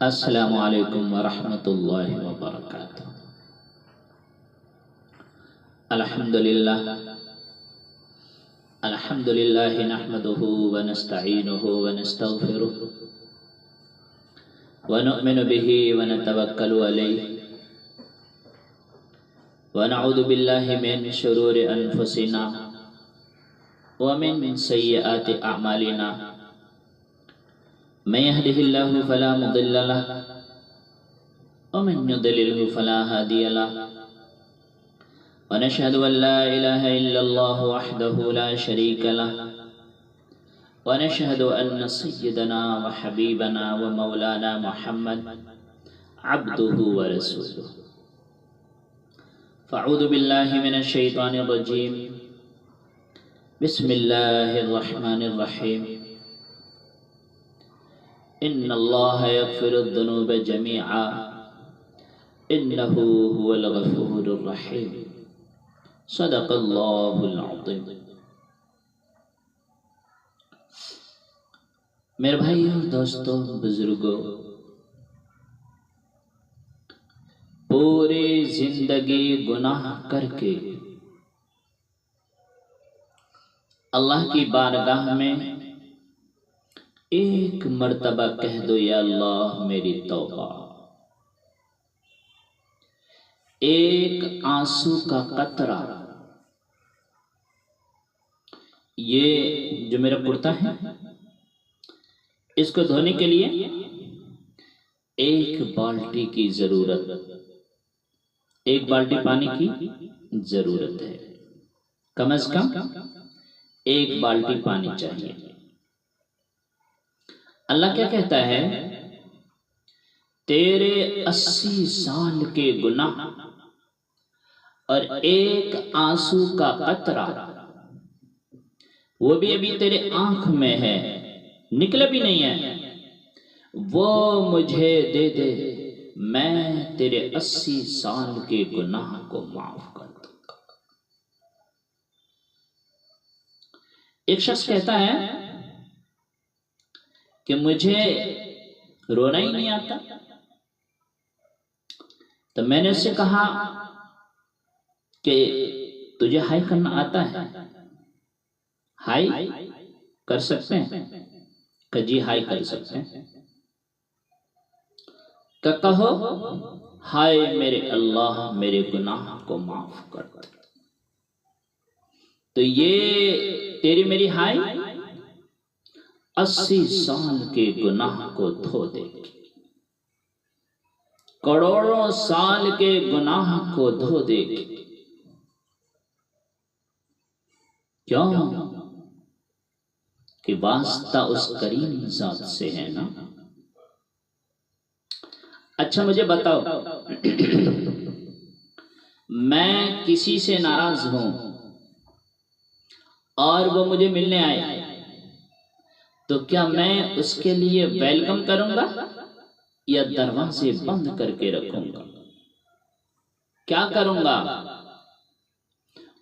السلام علیکم ورحمۃ اللہ وبرکاتہ۔ الحمدللہ نحمده ونستعینه ونستغفره ونؤمن به ونتوکل علیہ ونعوذ باللہ من شرور انفسنا ومن سیئات اعمالنا من يهده الله فلا مضل له ومن يضلله فلا هادي له ونشهد أن لا إله إلا الله وحده لا شريك له ونشهد أن سيدنا وحبيبنا ومولانا محمد عبده ورسوله فأعوذ بالله من الشيطان الرجيم بسم الله الرحمن الرحيم إن الله يغفر الذنوب جميعا إنه هو الغفور الرحيم صدق الله العظيم۔ میرے بھائی اور دوستوں، بزرگوں، پوری زندگی گناہ کر کے اللہ کی بارگاہ میں ایک مرتبہ کہہ دو یا اللہ میری توبہ، ایک آنسو کا قطرہ، یہ جو میرا کرتا ہے اس کو دھونے کے لیے ایک بالٹی کی ضرورت، ایک بالٹی پانی کی ضرورت ہے، کم از کم ایک بالٹی پانی چاہیے۔ اللہ کیا کہتا ہے؟ تیرے 80 سال کے گناہ اور ایک آنسو کا قطرہ، وہ بھی ابھی تیرے آنکھ میں ہے، نکلے بھی نہیں ہے، وہ مجھے دے دے، میں تیرے 80 سال کے گناہ کو معاف کر دوں گا۔ ایک شخص کہتا ہے کہ مجھے رونا ہی نہیں آتا، تو میں نے اس سے کہا کہ تجھے ہائی کرنا آتا ہے؟ ہائی کر سکتے ہیں؟ کہ جی ہائی کر سکتے ہیں۔ کہ کہو ہائے میرے اللہ میرے گناہ کو معاف کر دے، تو یہ تیری میری ہائی 80 سال کے گناہ کو دھو دے گی، کروڑوں سال کے گناہ کو دھو دے گی۔ کیوں؟ کہ واسطہ اس کریم ذات سے ہے نا۔ اچھا مجھے بتاؤ، میں کسی سے ناراض ہوں اور وہ مجھے ملنے آئے، تو کیا میں اس کے لیے ویلکم کروں گا یا دروازے بند کر کے رکھوں گا؟ کیا کروں گا؟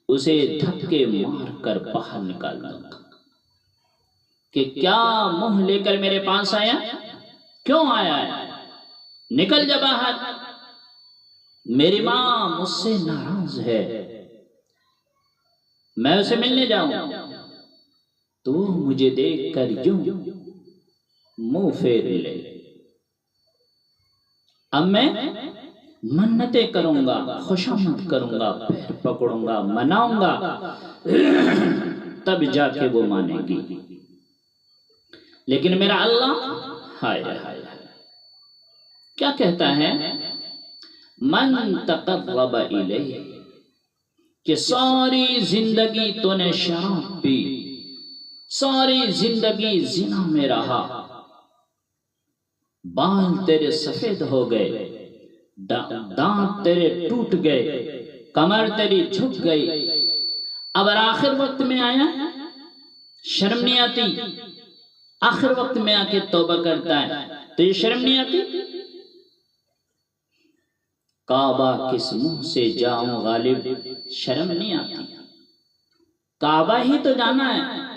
اسے دھکے مار کر باہر نکال دوں گا کہ کیا منہ لے کر میرے پاس آیا؟ کیوں آیا ہے؟ نکل جا باہر، میری ماں مجھ سے ناراض ہے، میں اسے ملنے جاؤں تو مجھے دیکھ کر یوں منہ پھیر لے، اب میں منتیں کروں گا، خوشامد کروں گا، پیر پکڑوں گا، مناؤں گا، تب جا کے وہ مانے گی۔ لیکن میرا اللہ ہائے ہائے کیا کہتا ہے؟ من تقرب الیہ، کہ ساری زندگی تو نے شراب پی، ساری زندگی زنا میں رہا، بال تیرے سفید ہو گئے، دانت تیرے ٹوٹ گئے، کمر تیری جھک گئی، اب آخر وقت میں آیا شرم نہیں آتی؟ آخر وقت میں آ کے توبہ کرتا ہے تو یہ شرم نہیں آتی؟ کعبہ کس منہ سے جاؤں غالب، شرم نہیں آتی؟ کعبہ ہی تو جانا ہے،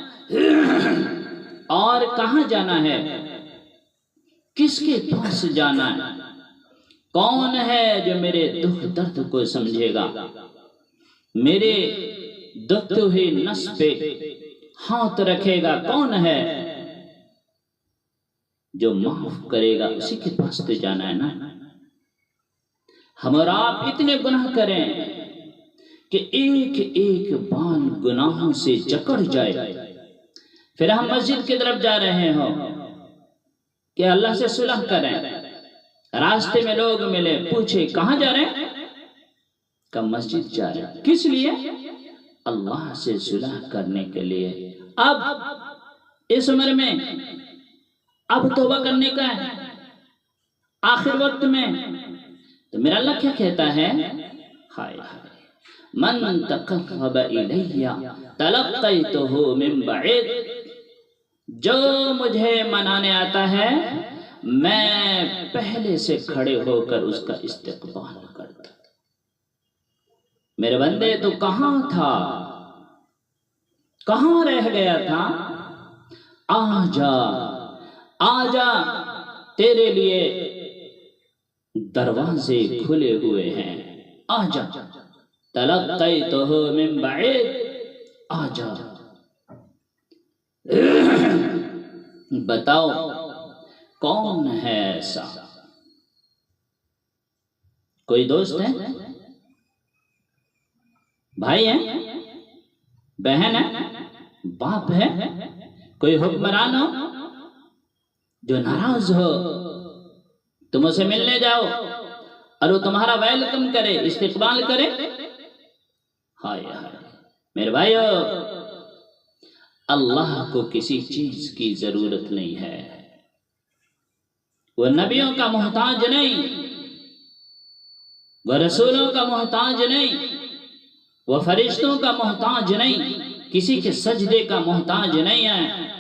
اور کہاں جانا ہے؟ کس کے پاس جانا ہے؟ کون ہے جو میرے دکھ درد کو سمجھے گا؟ میرے دکھتے ہوئے نس پہ ہاتھ رکھے گا؟ کون ہے جو معاف کرے گا؟ اسی کے پاس تو جانا ہے نا۔ ہم اور آپ اتنے گناہ کریں کہ ایک ایک بال گناہوں سے جکڑ جائے، پھر ہم مسجد کی طرف جا رہے ہوں کہ اللہ سے صلح کریں، راستے میں لوگ ملے، پوچھے کہاں جا رہے ہیں؟ کہ مسجد جا رہے ہیں۔ کس لیے؟ اللہ سے صلح کرنے کے لیے۔ اب اس عمر میں اب توبہ کرنے کا ہے، آخر وقت میں، تو میرا اللہ کیا کہتا ہے؟ ہائے ہائے من تقرب الی تلقیتہ من بعید، جو مجھے منانے آتا ہے میں پہلے سے کھڑے ہو کر اس کا استقبال کرتا۔ میرے بندے تو کہاں تھا؟ کہاں رہ گیا تھا؟ آجا آجا، تیرے لیے دروازے کھلے ہوئے ہیں، آجا تلقیتہ من بعید، آجا۔ بتاؤ کون ہے ایسا؟ کوئی دوست ہے؟ بھائی ہے؟ بہن ہے؟ باپ ہے؟ کوئی حکمران ہو جو ناراض ہو، تم اسے ملنے جاؤ اور وہ تمہارا ویلکم کرے، استقبال کرے؟ ہائے ہائے میرے بھائیو، اللہ کو کسی چیز کی ضرورت نہیں ہے، وہ نبیوں کا محتاج نہیں، وہ رسولوں کا محتاج نہیں، وہ فرشتوں کا محتاج نہیں، کسی کے سجدے کا محتاج نہیں ہے،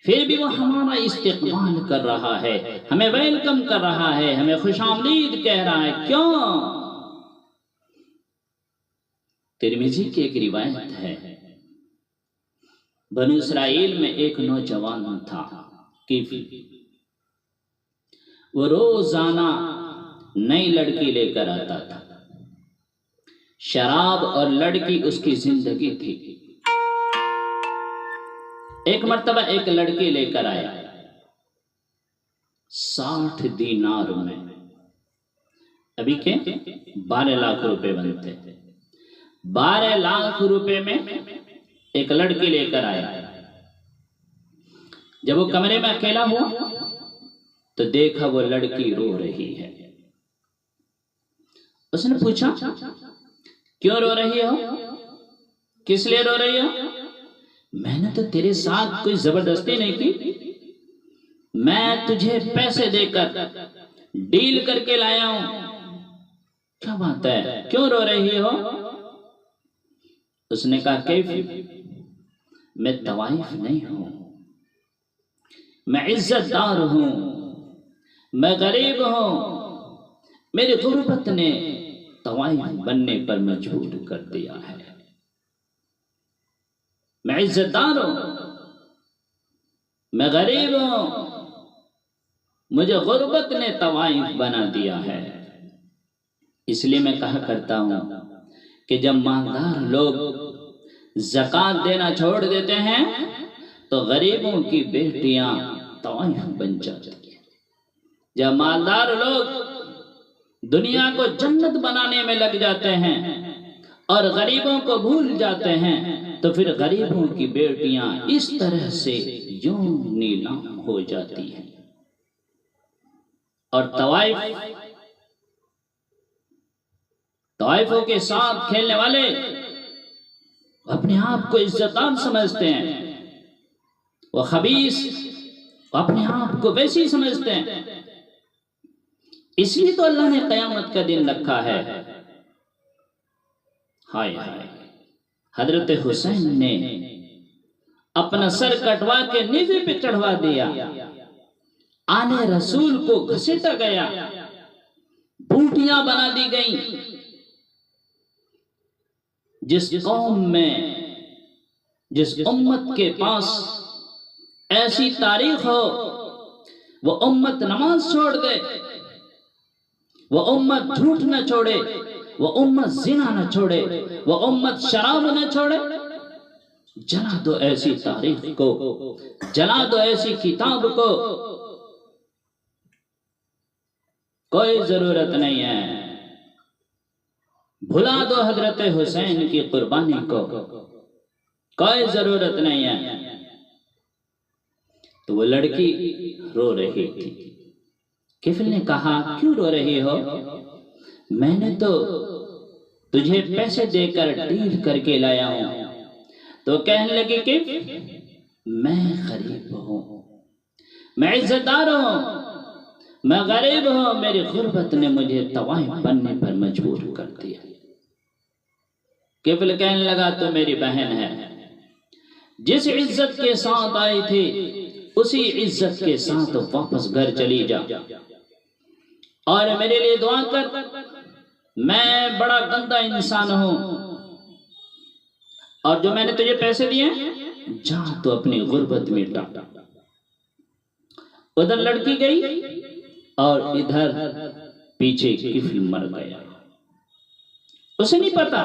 پھر بھی وہ ہمارا استقبال کر رہا ہے، ہمیں ویلکم کر رہا ہے، ہمیں خوش آمدید کہہ رہا ہے۔ کیوں؟ ترمذی کی ایک روایت ہے، بنو اسرائیل میں ایک نوجوان تھا، کیفی، وہ روزانہ نئی لڑکی لے کر آتا تھا، شراب اور لڑکی اس کی زندگی تھی۔ ایک مرتبہ ایک لڑکی لے کر آیا 60 دینار میں، ابھی کے 12 لاکھ روپے بنتے، 12 لاکھ روپے میں ایک لڑکی لے کر آیا۔ جب وہ کمرے میں اکیلا ہوا تو دیکھا وہ لڑکی رو رہی ہے۔ اس نے پوچھا کیوں رو رہی ہو؟ کس لیے رو رہی ہو؟ میں نے تو تیرے ساتھ کوئی زبردستی نہیں کی، میں تجھے پیسے دے کر ڈیل کر کے لایا ہوں، کیا بات ہے، کیوں رو رہی ہو؟ اس نے کہا کیفی، میں طوائف نہیں ہوں، میں عزت دار ہوں، میں غریب ہوں، میری غربت نے طوائف بننے پر مجبور کر دیا ہے، میں عزت دار ہوں، میں غریب ہوں، مجھے غربت نے طوائف بنا دیا ہے۔ اس لیے میں کہا کرتا ہوں کہ جب مالدار لوگ زکوٰۃ دینا چھوڑ دیتے ہیں تو غریبوں کی بیٹیاں طوائف بن جاتی ہیں، جب مالدار لوگ دنیا کو جنت بنانے میں لگ جاتے ہیں اور غریبوں کو بھول جاتے ہیں تو پھر غریبوں کی بیٹیاں اس طرح سے یوں نیلام ہو جاتی ہیں۔ اور طوائفوں کے ساتھ کھیلنے والے اپنے آپ کو عزت دار سمجھتے ہیں، وہ خبیث اپنے آپ کو ویسی سمجھتے ہیں، اس لیے تو اللہ نے قیامت کا دن رکھا ہے۔ ہائے ہائے، حضرت حسین نے اپنا سر کٹوا کے نیزے پہ چڑھوا دیا، آل رسول کو گھسیٹا گیا، بوٹیاں بنا دی گئیں۔ جس قوم میں، جس امت کے پاس ایسی تاریخ ہو وہ امت نماز چھوڑ دے، وہ امت جھوٹ نہ چھوڑے، وہ امت زنا نہ چھوڑے، وہ امت شراب نہ چھوڑے، جلا دو ایسی تاریخ کو، جلا دو ایسی کتاب کو، کوئی ضرورت نہیں ہے۔ بھلا دو حضرت حسین کی قربانی کو، کوئی ضرورت نہیں ہے۔ تو وہ لڑکی رو رہی تھی۔ کفل نے کہا کیوں رو رہی ہو؟ میں نے تو تجھے پیسے دے کر ڈیل کر کے لایا ہوں۔ تو کہنے لگی کہ میں غریب ہوں، میں عزت دار ہوں، میں غریب ہوں، میری غربت نے مجھے طوائف بننے پر مجبور کر دیا۔ کفل کہنے لگا تو میری بہن ہے، جس عزت کے ساتھ آئی تھی اسی عزت کے ساتھ واپس گھر چلی جا، اور میرے لیے دعا کر، میں بڑا گندا انسان ہوں، اور جو میں نے تجھے پیسے دیے جا تو اپنی غربت مٹا۔ ادھر لڑکی گئی اور ادھر پیچھے کفل مر گیا۔ اسے نہیں پتا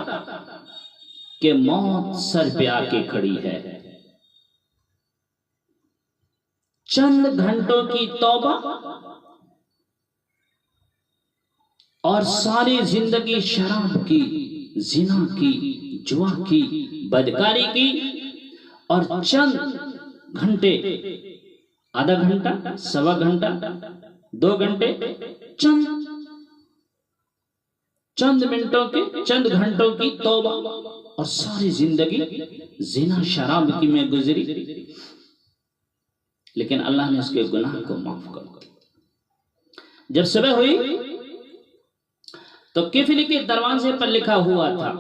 کہ موت سر پہ آ کے کھڑی ہے۔ چند گھنٹوں کی توبہ اور ساری زندگی شراب کی، زنا کی، جوا کی، بدکاری کی، اور چند گھنٹے، آدھا گھنٹہ، سوا گھنٹہ، 2 گھنٹے، چند منٹوں کے، چند گھنٹوں کی توبہ اور ساری زندگی زنا شراب کی میں گزری، لیکن اللہ نے اس کے گناہ کو معاف کر دیا۔ جب صبح ہوئی تو کفل کے دروازے پر لکھا ہوا تھا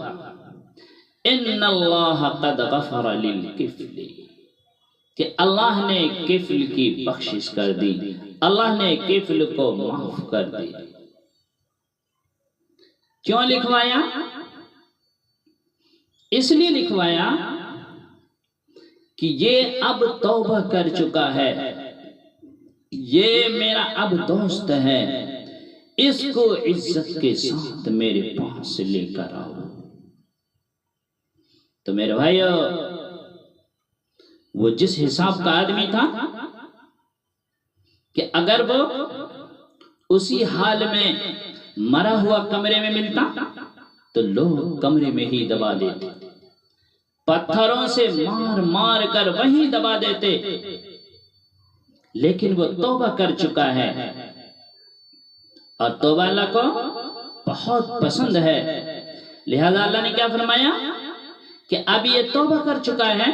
ان اللہ قد غفر للکفل، کہ اللہ نے کفل کی بخشش کر دی، اللہ نے کفل کو معاف کر دی۔ کیوں لکھوایا؟ اس لیے لکھوایا کہ یہ اب توبہ کر چکا ہے، یہ میرا اب دوست ہے، اس کو عزت کے ساتھ میرے پاس لے کر آؤ۔ تو میرے بھائیو، وہ جس حساب کا آدمی تھا کہ اگر وہ اسی حال میں مرا ہوا کمرے میں ملتا تو لوگ کمرے میں ہی دبا دیتے، پتھروں سے مار مار کر وہیں دبا دیتے، لیکن وہ توبہ کر چکا ہے، اور توبہ اللہ کو بہت پسند ہے، لہذا اللہ نے کیا فرمایا کہ اب یہ توبہ کر چکا ہے،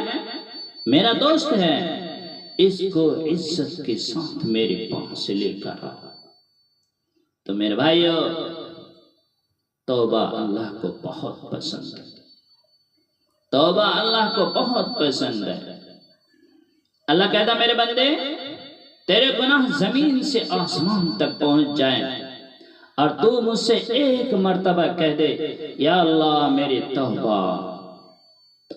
میرا دوست ہے، اس کو عزت کے ساتھ میرے پاس لے کر آؤ۔ تو میرے بھائیو، توبہ اللہ کو بہت پسند ہے، توبہ اللہ کو بہت پسند ہے۔ اللہ کہتا میرے بندے، تیرے گناہ زمین سے آسمان تک پہنچ جائیں اور تو مجھ سے ایک مرتبہ کہہ دے یا اللہ میری توبہ،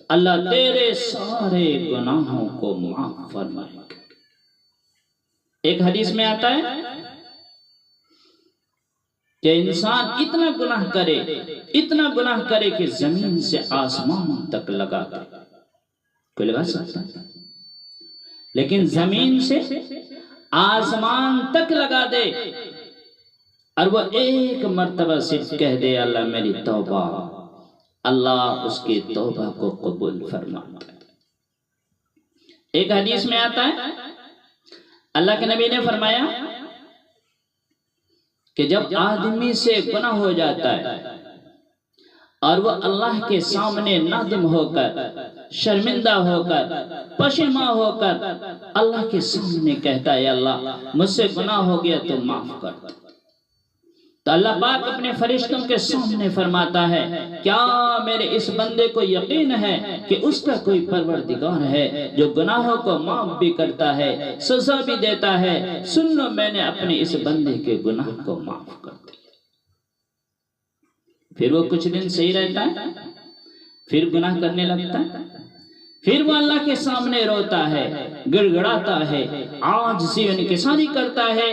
اللہ تیرے سارے گناہوں کو معاف فرمائے گا۔ ایک حدیث میں آتا ہے کہ انسان اتنا گناہ کرے، اتنا گناہ کرے کہ زمین سے آسمان تک لگا دے، کوئی لگا سکتا ہے؟ لیکن زمین سے آسمان تک لگا دے اور وہ ایک مرتبہ صرف کہہ دے اللہ میری توبہ، اللہ اس کی توبہ کو قبول فرماتا ہے۔ ایک حدیث میں آتا ہے اللہ کے نبی نے فرمایا کہ جب آدمی سے گناہ ہو جاتا ہے اور وہ اللہ کے سامنے نادم ہو کر، شرمندہ ہو کر، پشیماں ہو کر اللہ کے سامنے کہتا ہے اللہ مجھ سے گناہ ہو گیا تو معاف کر دو، تو اللہ پاک اپنے فرشتوں کے سامنے فرماتا ہے کیا میرے اس بندے کو یقین ہے کہ اس کا کوئی پروردگار ہے جو گناہوں کو معاف بھی کرتا ہے، سزا بھی دیتا ہے، سن لو میں نے اپنے اس بندے کے گناہ کو معاف کر دیا۔ پھر وہ کچھ دن صحیح رہتا ہے، پھر گناہ کرنے لگتا ہے، پھر وہ اللہ کے سامنے روتا ہے، گڑ گڑاتا ہے، عاجزی و انکساری کرتا ہے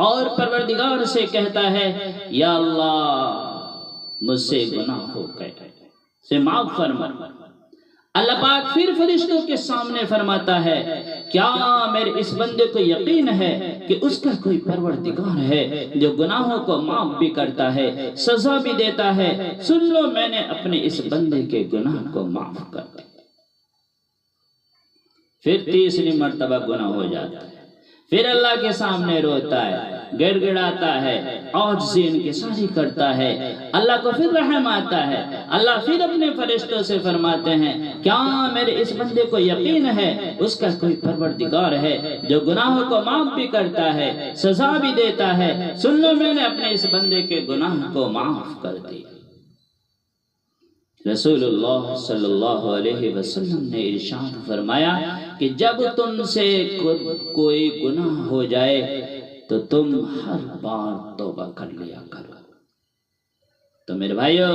اور پروردگار سے کہتا ہے یا اللہ مجھ سے گناہ ہو گئے، سے معاف فرما۔ اللہ پاک پھر فرشتوں کے سامنے فرماتا ہے کیا میرے اس بندے کو یقین ہے کہ اس کا کوئی پروردگار ہے جو گناہوں کو معاف بھی کرتا ہے، سزا بھی دیتا ہے؟ سن لو میں نے اپنے اس بندے کے گناہ کو معاف کر دیا۔ پھر تیسری مرتبہ گناہ ہو جاتا ہے، پھر اللہ کے سامنے روتا ہے، گڑ گڑاتا ہے، عاجزی انکساری کرتا ہے، اللہ کو پھر رحم آتا ہے۔ اللہ پھر اپنے فرشتوں سے فرماتے ہیں کیا میرے اس بندے کو یقین ہے اس کا کوئی پروردگار ہے جو گناہوں کو معاف بھی کرتا ہے، سزا بھی دیتا ہے؟ سن لو میں نے اپنے اس بندے کے گناہ کو معاف کر دیا۔ رسول اللہ صلی اللہ علیہ وسلم نے ارشاد فرمایا کہ جب تم سے کوئی گناہ ہو جائے تو تم ہر بار توبہ کر لیا کرو۔ تو میرے بھائیو